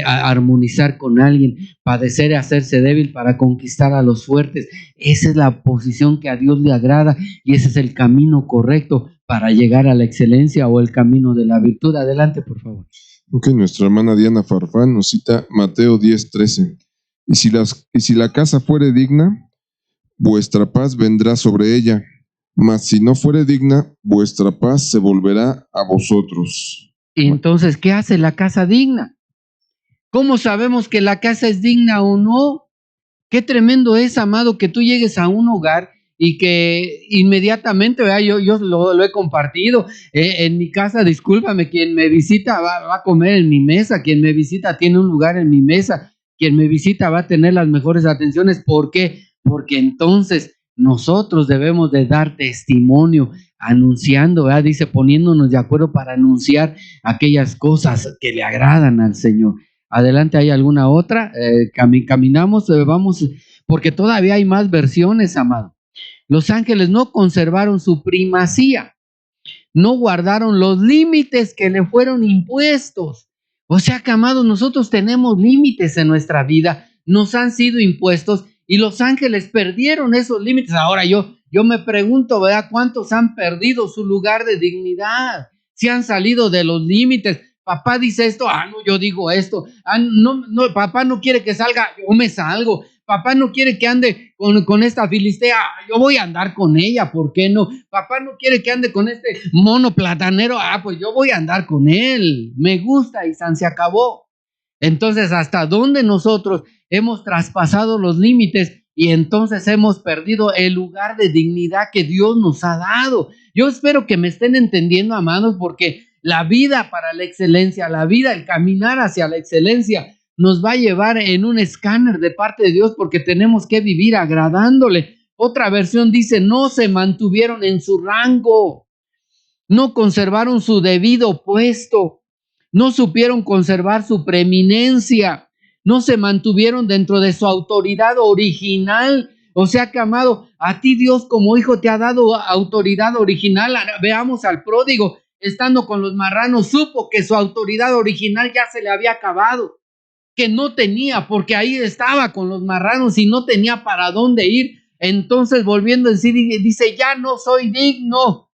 armonizar con alguien, padecer y hacerse débil para conquistar a los fuertes. Esa es la posición que a Dios le agrada y ese es el camino correcto para llegar a la excelencia o el camino de la virtud. Adelante, por favor. Ok, nuestra hermana Diana Farfán nos cita Mateo 10:13. Y si la casa fuere digna, vuestra paz vendrá sobre ella, mas si no fuere digna, vuestra paz se volverá a vosotros. Y entonces, ¿qué hace la casa digna? ¿Cómo sabemos que la casa es digna o no? Qué tremendo es, amado, que tú llegues a un hogar y que inmediatamente, ¿verdad? Yo lo he compartido. En mi casa, discúlpame, quien me visita va a comer en mi mesa, quien me visita tiene un lugar en mi mesa, quien me visita va a tener las mejores atenciones. ¿Por qué? Porque entonces nosotros debemos de dar testimonio, anunciando, ¿verdad? Dice, poniéndonos de acuerdo para anunciar aquellas cosas que le agradan al Señor. Adelante, ¿hay alguna otra? Caminamos, vamos, porque todavía hay más versiones, amado. Los ángeles no conservaron su primacía, no guardaron los límites que le fueron impuestos. O sea que, amados, nosotros tenemos límites en nuestra vida, nos han sido impuestos y los ángeles perdieron esos límites. Ahora yo me pregunto, ¿verdad? ¿Cuántos han perdido su lugar de dignidad? Si han salido de los límites. Papá dice esto, no, yo digo esto. No, papá no quiere que salga, yo me salgo. Papá no quiere que ande con esta filistea, yo voy a andar con ella, ¿por qué no? Papá no quiere que ande con este mono platanero, pues yo voy a andar con él. Me gusta y se acabó. Entonces, ¿hasta dónde nosotros hemos traspasado los límites y entonces hemos perdido el lugar de dignidad que Dios nos ha dado? Yo espero que me estén entendiendo, amados, porque la vida para la excelencia, la vida, el caminar hacia la excelencia, nos va a llevar en un escáner de parte de Dios porque tenemos que vivir agradándole. Otra versión dice, no se mantuvieron en su rango, no conservaron su debido puesto, no supieron conservar su preeminencia, no se mantuvieron dentro de su autoridad original. O sea que, amado, a ti Dios como hijo te ha dado autoridad original. Veamos al pródigo, estando con los marranos, supo que su autoridad original ya se le había acabado, que no tenía, porque ahí estaba con los marranos y no tenía para dónde ir. Entonces, volviendo a decir, dice, ya no soy digno.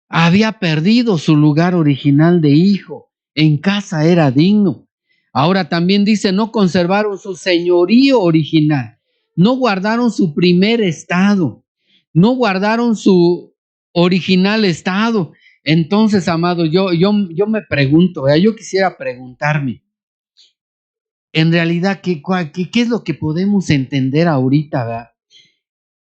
Había perdido su lugar original de hijo. En casa era digno. Ahora también dice, no conservaron su señorío original. No guardaron su primer estado. No guardaron su original estado. Entonces, amado, yo me pregunto, yo quisiera preguntarme, en realidad, ¿qué es lo que podemos entender ahorita, ¿verdad?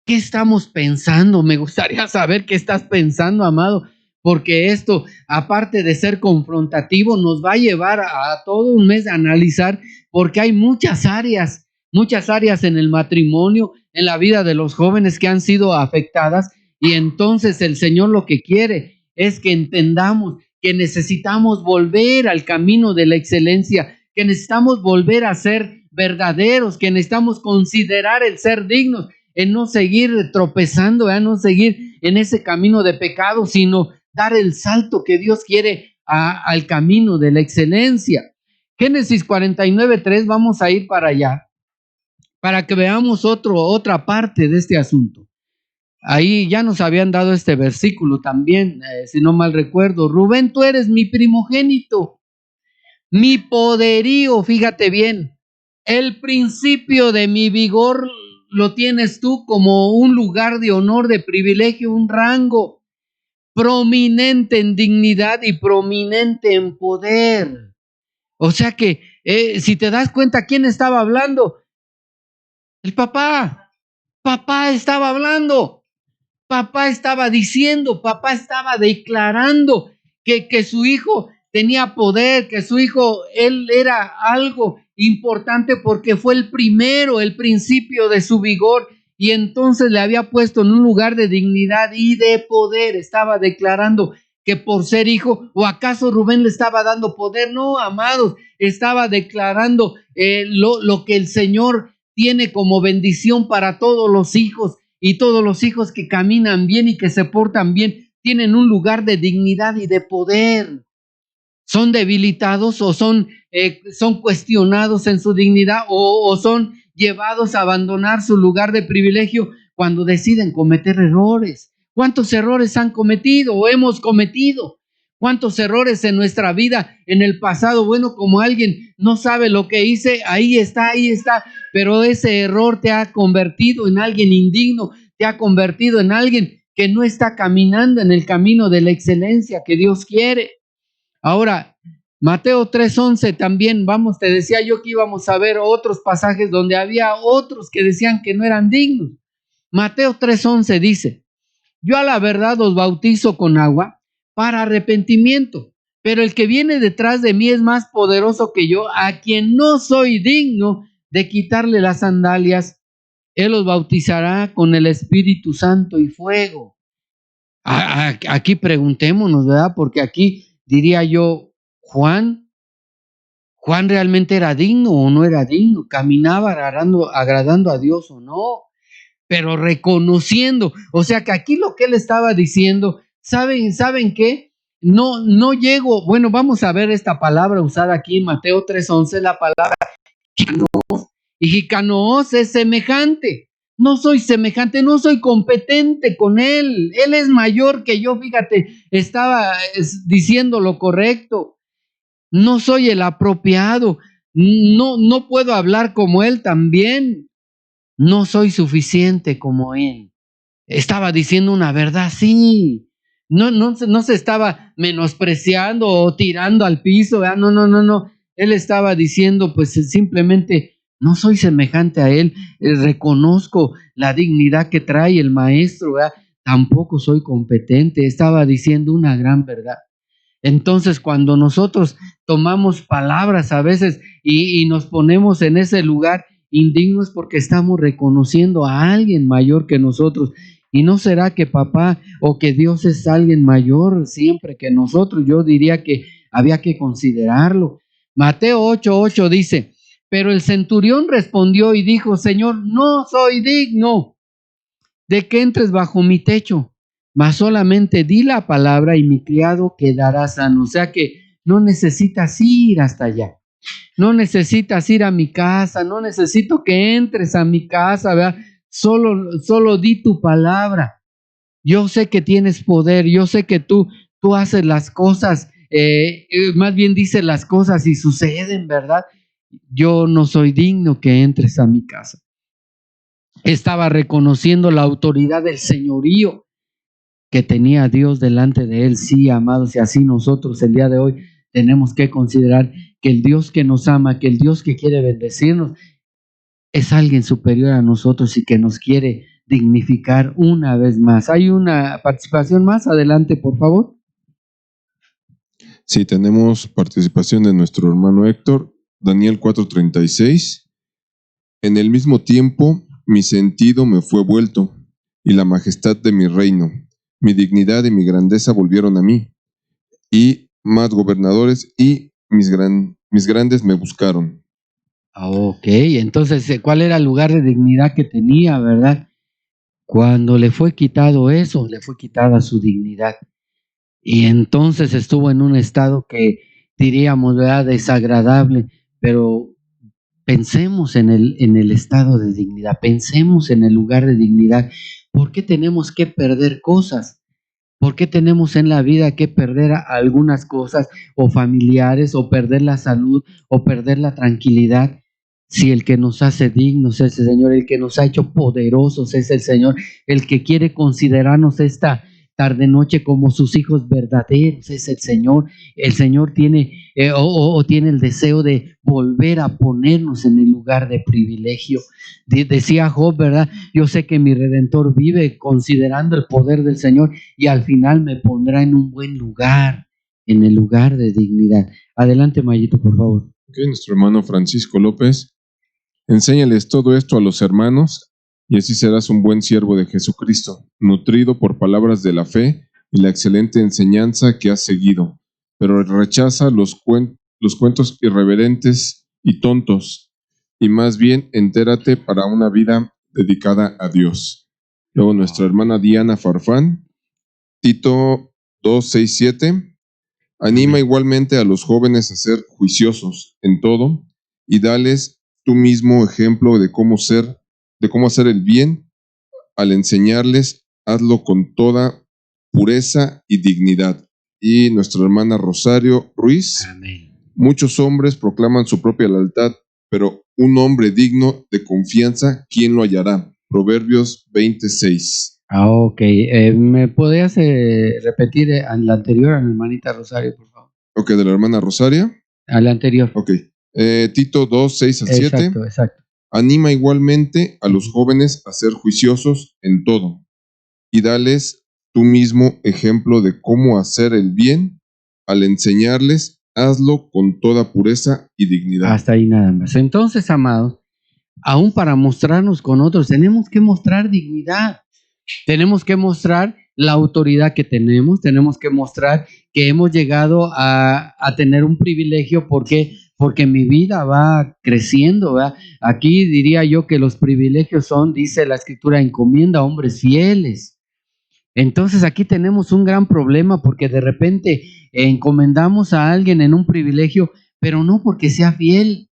¿Qué estamos pensando? Me gustaría saber qué estás pensando, amado, porque esto, aparte de ser confrontativo, nos va a llevar a todo un mes a analizar, porque hay muchas áreas en el matrimonio, en la vida de los jóvenes que han sido afectadas, y entonces el Señor lo que quiere es que entendamos que necesitamos volver al camino de la excelencia, que necesitamos volver a ser verdaderos, que necesitamos considerar el ser dignos, en no seguir tropezando, no seguir en ese camino de pecado, sino dar el salto que Dios quiere al camino de la excelencia. Génesis 49:3, vamos a ir para allá, para que veamos otra parte de este asunto. Ahí ya nos habían dado este versículo también, si no mal recuerdo. Rubén, tú eres mi primogénito, mi poderío, fíjate bien, el principio de mi vigor lo tienes tú como un lugar de honor, de privilegio, un rango prominente en dignidad y prominente en poder. O sea que, si te das cuenta, ¿quién estaba hablando? El papá. Papá estaba hablando. Papá estaba diciendo, papá estaba declarando que su hijo tenía poder, que su hijo, él era algo importante porque fue el primero, el principio de su vigor, y entonces le había puesto en un lugar de dignidad y de poder. Estaba declarando que por ser hijo, o acaso Rubén le estaba dando poder. No, amados, estaba declarando lo que el Señor tiene como bendición para todos los hijos. Y todos los hijos que caminan bien y que se portan bien tienen un lugar de dignidad y de poder. ¿Son debilitados o son cuestionados en su dignidad o son llevados a abandonar su lugar de privilegio cuando deciden cometer errores? ¿Cuántos errores han cometido o hemos cometido? ¿Cuántos errores en nuestra vida en el pasado? Bueno, como alguien no sabe lo que hice, ahí está, pero ese error te ha convertido en alguien indigno, te ha convertido en alguien que no está caminando en el camino de la excelencia que Dios quiere. Ahora, Mateo 3:11 también, te decía yo que íbamos a ver otros pasajes donde había otros que decían que no eran dignos. Mateo 3:11 dice, yo a la verdad os bautizo con agua para arrepentimiento, pero el que viene detrás de mí es más poderoso que yo, a quien no soy digno de quitarle las sandalias. Él os bautizará con el Espíritu Santo y fuego. Aquí preguntémonos, ¿verdad? Porque aquí diría yo, Juan realmente era digno o no era digno, caminaba agradando a Dios o no, pero reconociendo, o sea que aquí lo que él estaba diciendo, ¿saben qué? No llego, bueno, vamos a ver esta palabra usada aquí en Mateo 3:11, la palabra Hicanoos, y Hicanoos es semejante. No soy semejante, no soy competente con él. Él es mayor que yo, fíjate, estaba diciendo lo correcto. No soy el apropiado. No puedo hablar como él también. No soy suficiente como él. Estaba diciendo una verdad, sí. No se estaba menospreciando o tirando al piso, ¿verdad? No. Él estaba diciendo, pues simplemente, no soy semejante a él. Reconozco la dignidad que trae el maestro, ¿verdad? Tampoco soy competente. Estaba diciendo una gran verdad. Entonces, cuando nosotros tomamos palabras a veces y nos ponemos en ese lugar indignos, porque estamos reconociendo a alguien mayor que nosotros. ¿Y no será que papá o que Dios es alguien mayor siempre que nosotros? Yo diría que había que considerarlo. Mateo 8:8 dice, pero el centurión respondió y dijo, Señor, no soy digno de que entres bajo mi techo, mas solamente di la palabra y mi criado quedará sano. O sea que no necesitas ir hasta allá. No necesitas ir a mi casa, no necesito que entres a mi casa, ¿verdad? solo di tu palabra. Yo sé que tienes poder, yo sé que tú haces las cosas, más bien dices las cosas y suceden, ¿verdad? Yo no soy digno que entres a mi casa. Estaba reconociendo la autoridad del señorío que tenía Dios delante de él. Sí, amados, y así nosotros el día de hoy tenemos que considerar que el Dios que nos ama, que el Dios que quiere bendecirnos, es alguien superior a nosotros y que nos quiere dignificar una vez más. ¿Hay una participación más? Adelante, por favor. Sí, tenemos participación de nuestro hermano Héctor, Daniel 4:36. En el mismo tiempo, mi sentido me fue vuelto, y la majestad de mi reino, mi dignidad y mi grandeza volvieron a mí, y más gobernadores y mis grandes me buscaron. Ok, entonces, ¿cuál era el lugar de dignidad que tenía, verdad? Cuando le fue quitado eso, le fue quitada su dignidad. Y entonces estuvo en un estado que diríamos, ¿verdad?, desagradable, pero pensemos en el estado de dignidad, pensemos en el lugar de dignidad. ¿Por qué tenemos que perder cosas? ¿Por qué tenemos en la vida que perder algunas cosas o familiares o perder la salud o perder la tranquilidad? Si el que nos hace dignos es el Señor, el que nos ha hecho poderosos es el Señor, el que quiere considerarnos esta tarde noche como sus hijos verdaderos es el Señor. El Señor tiene tiene el deseo de volver a ponernos en el lugar de privilegio. Decía Job, ¿verdad? Yo sé que mi Redentor vive, considerando el poder del Señor, y al final me pondrá en un buen lugar, en el lugar de dignidad. Adelante, Mayito, por favor. Ok, nuestro hermano Francisco López. Enséñales todo esto a los hermanos, y así serás un buen siervo de Jesucristo, nutrido por palabras de la fe y la excelente enseñanza que has seguido, pero rechaza los cuentos irreverentes y tontos, y más bien entérate para una vida dedicada a Dios. Luego nuestra hermana Diana Farfán, Tito 2:6-7, anima igualmente a los jóvenes a ser juiciosos en todo, y dales tú mismo ejemplo de cómo hacer el bien. Al enseñarles, hazlo con toda pureza y dignidad. Y nuestra hermana Rosario Ruiz, Amén. muchos hombres proclaman su propia lealtad, pero un hombre digno de confianza, ¿quién lo hallará? Proverbios 26. Ok, ¿me podrías repetir a la anterior, a mi hermanita Rosario, por favor? Ok, de la hermana Rosaria. A la anterior. Ok. Tito 2:6-7. Exacto. Anima igualmente a los jóvenes a ser juiciosos en todo, y dales tú mismo ejemplo de cómo hacer el bien. Al enseñarles, hazlo con toda pureza y dignidad. Hasta ahí nada más. Entonces, amados, aún para mostrarnos con otros, tenemos que mostrar dignidad. Tenemos que mostrar la autoridad que tenemos que mostrar que hemos llegado a tener un privilegio. ¿Por qué? Porque mi vida va creciendo, ¿verdad? Aquí diría yo que los privilegios son, dice la Escritura, encomienda a hombres fieles. Entonces aquí tenemos un gran problema porque de repente encomendamos a alguien en un privilegio, pero no porque sea fiel.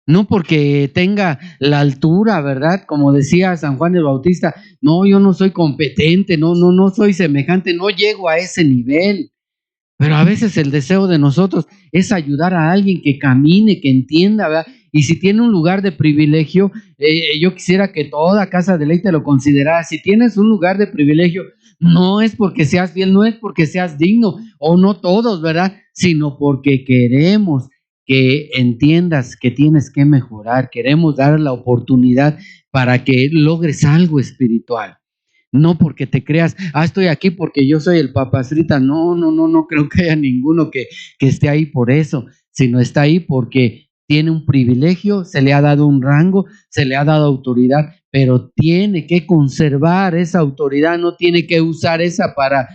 No porque tenga la altura, ¿verdad? Como decía San Juan el Bautista, no, yo no soy competente, no soy semejante, no llego a ese nivel. Pero a veces el deseo de nosotros es ayudar a alguien que camine, que entienda, ¿verdad? Y si tiene un lugar de privilegio, yo quisiera que toda casa de ley te lo considerara. Si tienes un lugar de privilegio, no es porque seas fiel, no es porque seas digno, o no todos, ¿verdad? Sino porque queremos que entiendas que tienes que mejorar, queremos dar la oportunidad para que logres algo espiritual. No porque te creas, estoy aquí porque yo soy el papas fritas. No creo que haya ninguno que esté ahí por eso, sino está ahí porque tiene un privilegio, se le ha dado un rango, se le ha dado autoridad, pero tiene que conservar esa autoridad, no tiene que usar esa para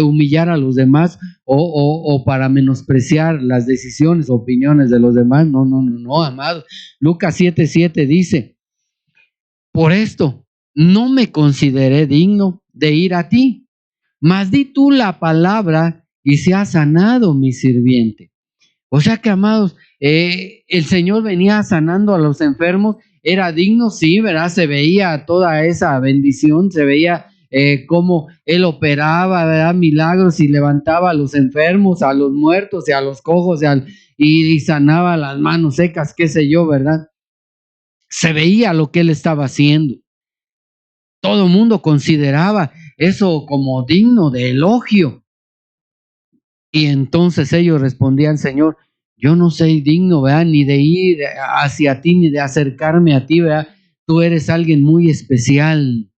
humillar a los demás o para menospreciar las decisiones o opiniones de los demás. No, amados. Lucas 7:7 dice, por esto no me consideré digno de ir a ti, mas di tú la palabra y se ha sanado mi sirviente. O sea que, amados, el Señor venía sanando a los enfermos era digno, sí, ¿verdad? Se veía toda esa bendición, se veía cómo él operaba, ¿verdad? Milagros y levantaba a los enfermos, a los muertos y a los cojos y sanaba las manos secas, qué sé yo, ¿verdad? Se veía lo que él estaba haciendo. Todo el mundo consideraba eso como digno de elogio. Y entonces ellos respondían: Señor, yo no soy digno, ¿verdad? Ni de ir hacia ti, ni de acercarme a ti, ¿verdad? Tú eres alguien muy especial.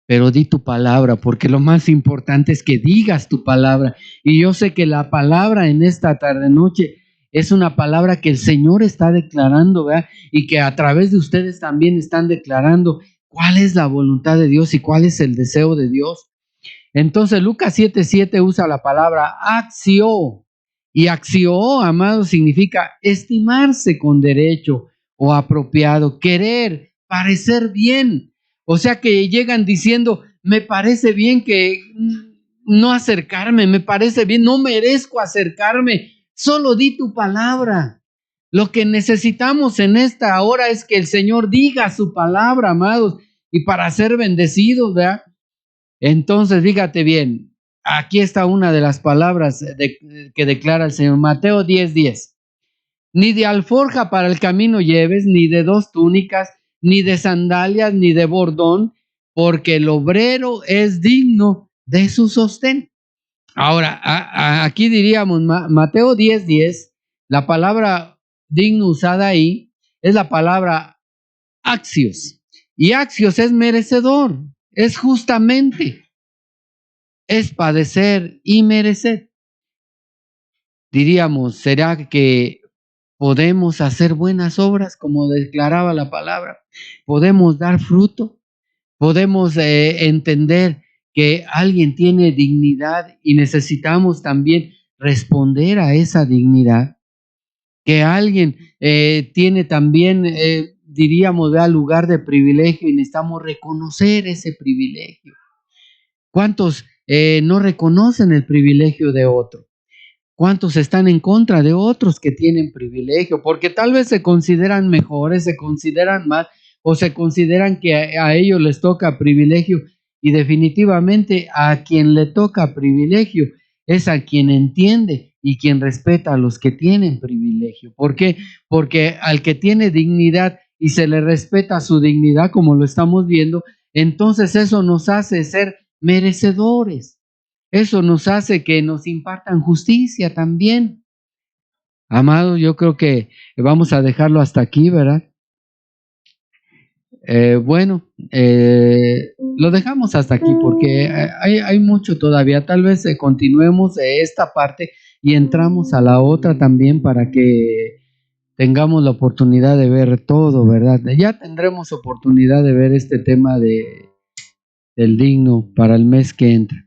Pero di tu palabra, porque lo más importante es que digas tu palabra. Y yo sé que la palabra en esta tarde noche es una palabra que el Señor está declarando, ¿verdad? Y que a través de ustedes también están declarando cuál es la voluntad de Dios y cuál es el deseo de Dios. Entonces Lucas 7:7 usa la palabra axio. Y axio, amado, significa estimarse con derecho o apropiado, querer, parecer bien. O sea que llegan diciendo: me parece bien que no acercarme, me parece bien, no merezco acercarme, solo di tu palabra. Lo que necesitamos en esta hora es que el Señor diga su palabra, amados, y para ser bendecidos, ¿verdad? Entonces, fíjate bien, aquí está una de las palabras que declara el Señor, Mateo 10:10. Ni de alforja para el camino lleves, ni de 2 túnicas, ni de sandalias, ni de bordón, porque el obrero es digno de su sostén. Ahora, aquí diríamos, Mateo 10:10, la palabra digno usada ahí es la palabra axios. Y axios es merecedor, es justamente, es padecer y merecer. Diríamos, ¿será que podemos hacer buenas obras como declaraba la palabra? ¿Podemos dar fruto? ¿Podemos entender que alguien tiene dignidad y necesitamos también responder a esa dignidad? Que alguien tiene también, diríamos, lugar de privilegio y necesitamos reconocer ese privilegio. ¿Cuántos no reconocen el privilegio de otro? ¿Cuántos están en contra de otros que tienen privilegio? Porque tal vez se consideran mejores, se consideran más, o se consideran que a ellos les toca privilegio, y definitivamente a quien le toca privilegio es a quien entiende y quien respeta a los que tienen privilegio. ¿Por qué? Porque al que tiene dignidad y se le respeta su dignidad, como lo estamos viendo, entonces eso nos hace ser merecedores. Eso nos hace que nos impartan justicia también. Amados, yo creo que vamos a dejarlo hasta aquí, ¿verdad? Lo dejamos hasta aquí porque hay mucho todavía. Tal vez continuemos esta parte y entramos a la otra también para que tengamos la oportunidad de ver todo, ¿verdad? Ya tendremos oportunidad de ver este tema del digno para el mes que entra.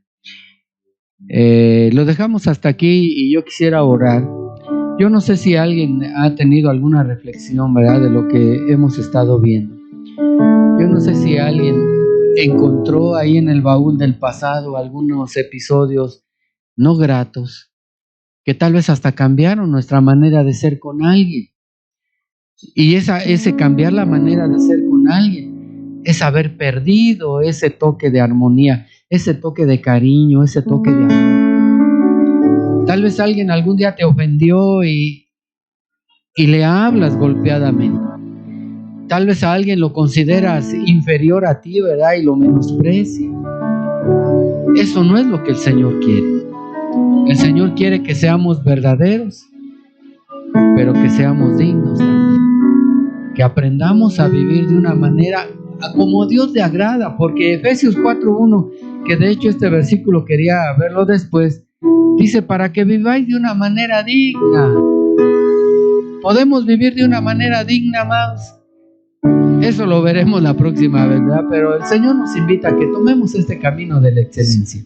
Lo dejamos hasta aquí y yo quisiera orar. Yo no sé si alguien ha tenido alguna reflexión, ¿verdad?, de lo que hemos estado viendo. Yo no sé si alguien encontró ahí en el baúl del pasado algunos episodios no gratos que tal vez hasta cambiaron nuestra manera de ser con alguien. Y ese cambiar la manera de ser con alguien es haber perdido ese toque de armonía, ese toque de cariño, ese toque de amor. Tal vez alguien algún día te ofendió y le hablas golpeadamente. Tal vez a alguien lo consideras inferior a ti, ¿verdad? Y lo menosprecia. Eso no es lo que el Señor quiere. El Señor quiere que seamos verdaderos, pero que seamos dignos también. Que aprendamos a vivir de una manera como Dios le agrada, porque Efesios 4:1, que de hecho este versículo quería verlo después, dice: para que viváis de una manera digna. ¿Podemos vivir de una manera digna, más? Eso lo veremos la próxima vez, ¿verdad? Pero el Señor nos invita a que tomemos este camino de la excelencia.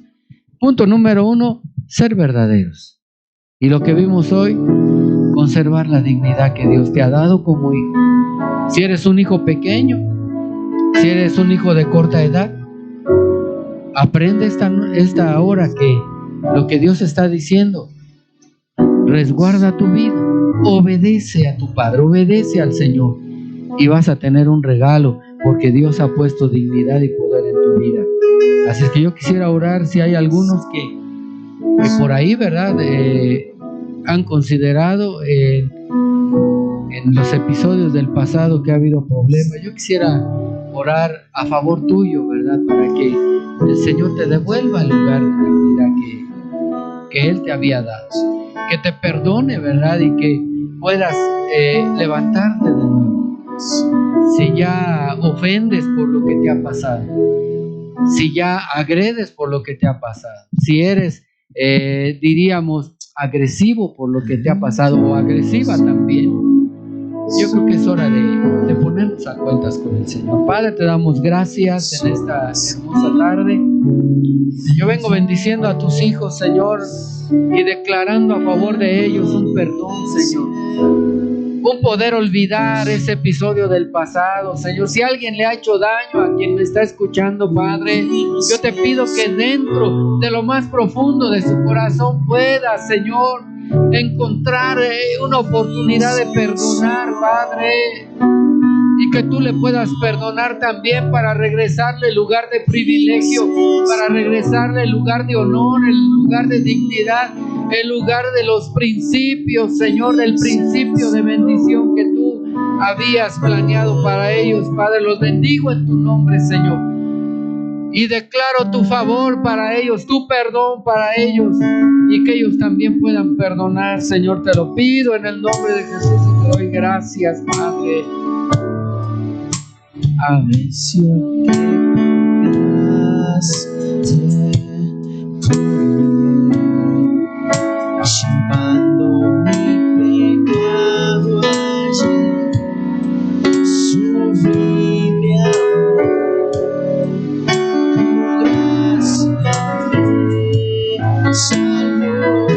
Punto número 1, ser verdaderos. Y lo que vimos hoy, conservar la dignidad que Dios te ha dado como hijo. Si eres un hijo pequeño, si eres un hijo de corta edad, aprende esta hora que lo que Dios está diciendo, resguarda tu vida, obedece a tu Padre, obedece al Señor. y vas a tener un regalo, porque Dios ha puesto dignidad y poder en tu vida. Así es que yo quisiera orar si hay algunos que por ahí, ¿verdad? Han considerado en los episodios del pasado que ha habido problemas. Yo quisiera orar a favor tuyo, ¿verdad? Para que el Señor te devuelva el lugar de dignidad que Él te había dado. Que te perdone, ¿verdad? Y que puedas levantarte de nuevo. Si ya ofendes por lo que te ha pasado, si ya agredes por lo que te ha pasado, si eres, diríamos, agresivo por lo que te ha pasado o agresiva también, yo creo que es hora de ponernos a cuentas con el Señor. Padre, te damos gracias en esta hermosa tarde. Yo vengo bendiciendo a tus hijos, Señor, y declarando a favor de ellos un perdón, Señor. Un poder olvidar ese episodio del pasado, Señor. Si alguien le ha hecho daño a quien me está escuchando, Padre, yo te pido que dentro de lo más profundo de su corazón pueda, Señor, encontrar una oportunidad de perdonar, Padre, y que tú le puedas perdonar también para regresarle el lugar de privilegio, para regresarle el lugar de honor, el lugar de dignidad, el lugar de los principios, Señor, del principio de bendición que tú habías planeado para ellos, Padre. Los bendigo en tu nombre, Señor, y declaro tu favor para ellos, tu perdón para ellos, y que ellos también puedan perdonar, Señor. Te lo pido en el nombre de Jesús y te doy gracias, Padre. Amén. Llevando mi pecado ayer, sublime amor, tu gracia me salvó.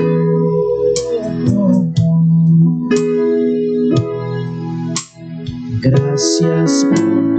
Gracias por